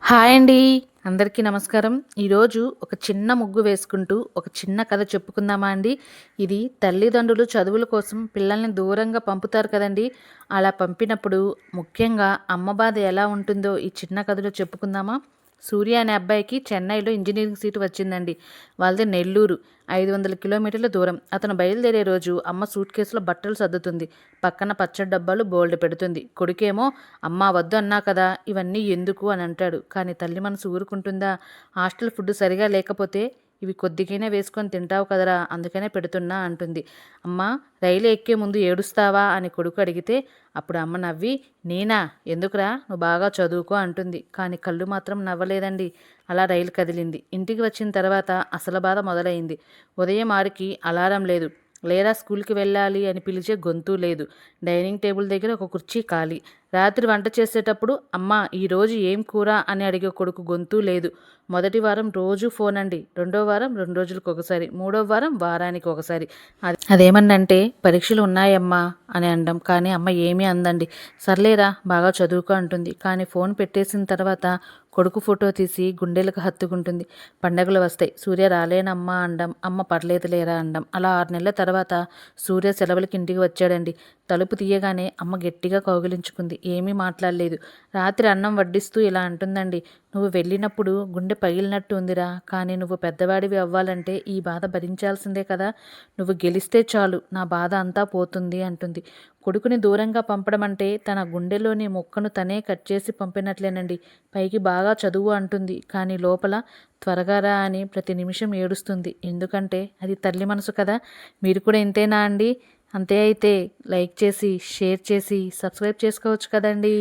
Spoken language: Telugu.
హాయ్ అండి. అందరికీ నమస్కారం. ఈరోజు ఒక చిన్న ముగ్గు వేసుకుంటూ ఒక చిన్న కథ చెప్పుకుందామా అండి? ఇది తల్లిదండ్రులు చదువుల కోసం పిల్లల్ని దూరంగా పంపుతారు కదండీ! అలా పంపినప్పుడు ముఖ్యంగా అమ్మ బాధ ఎలా ఉంటుందో ఈ చిన్న కథలో చెప్పుకుందామా? సూర్య అనే అబ్బాయికి చెన్నైలో ఇంజినీరింగ్ సీటు వచ్చిందండి. వాళ్ళది నెల్లూరు. 500 కిలోమీటర్ల దూరం. అతను బయలుదేరే రోజు అమ్మ సూట్ కేసులో బట్టలు సర్దుతుంది. పక్కన పచ్చడి డబ్బాలు బోలెడు పెడుతుంది. కొడుకేమో అమ్మా వద్దు అన్నా కదా, ఇవన్నీ ఎందుకు అని అంటాడు. కానీ తల్లి మనసు ఊరుకుంటుందా? హాస్టల్ ఫుడ్ సరిగా లేకపోతే ఇవి కొద్దిగైనా వేసుకొని తింటావు కదరా, అందుకనే పెడుతున్నా అంటుంది. అమ్మ రైలు ఎక్కే ముందు ఏడుస్తావా అని కొడుకు అడిగితే అప్పుడు అమ్మ నవ్వి, నేనా, ఎందుకురా, నువ్వు బాగా చదువుకో అంటుంది. కానీ కళ్ళు మాత్రం నవ్వలేదండి. అలా రైలు కదిలింది. ఇంటికి వచ్చిన తర్వాత అసలు బాధ మొదలైంది. ఉదయం 6కి అలారం లేదు. లేరా స్కూల్కి వెళ్ళాలి అని పిలిచే గొంతు లేదు. డైనింగ్ టేబుల్ దగ్గర ఒక కుర్చీ ఖాళీ. రాత్రి వంట చేసేటప్పుడు అమ్మా ఈరోజు ఏం కూర అని అడిగే కొడుకు గొంతు లేదు. మొదటి వారం రోజు ఫోన్ అండి. రెండో వారం 2 రోజులకు ఒకసారి. మూడో వారం వారానికి ఒకసారి. అదేమన్నంటే పరీక్షలు ఉన్నాయమ్మా అని అనడం. కానీ అమ్మ ఏమీ అందండి. సర్లేరా బాగా చదువుకో అంటుంది. కానీ ఫోన్ పెట్టేసిన తర్వాత కొడుకు ఫోటో తీసి గుండెలకు హత్తుకుంటుంది. పండగలు వస్తాయి. సూర్య రాలేనమ్మా అండం. అమ్మ పర్లేదులేరా అండం. అలా 6 నెలల తర్వాత సూర్య సెలవులకి ఇంటికి వచ్చాడండి. తలుపు తీయగానే అమ్మ గట్టిగా కౌగిలించుకుంది. ఏమీ మాట్లాడలేదు. రాత్రి అన్నం వడ్డిస్తూ ఇలా అంటుందండి. నువ్వు వెళ్ళినప్పుడు గుండె పగిలినట్టు ఉందిరా. కానీ నువ్వు పెద్దవాడివి అవ్వాలంటే ఈ బాధ భరించాల్సిందే కదా. నువ్వు గెలిస్తే చాలు, నా బాధ అంతా పోతుంది అంటుంది. కొడుకుని దూరంగా పంపడం అంటే తన గుండెలోని మొక్కను తనే కట్ చేసి పంపినట్లేనండి. పైకి బాగా చదువు అంటుంది. కానీ లోపల త్వరగా రా అని ప్రతి నిమిషం ఏడుస్తుంది. ఎందుకంటే అది తల్లి మనసు కదా. మీరు కూడా ఇంతేనా అండి? అంతే అయితే లైక్ చేసి, షేర్ చేసి, సబ్స్క్రైబ్ చేసుకోవచ్చు కదండీ.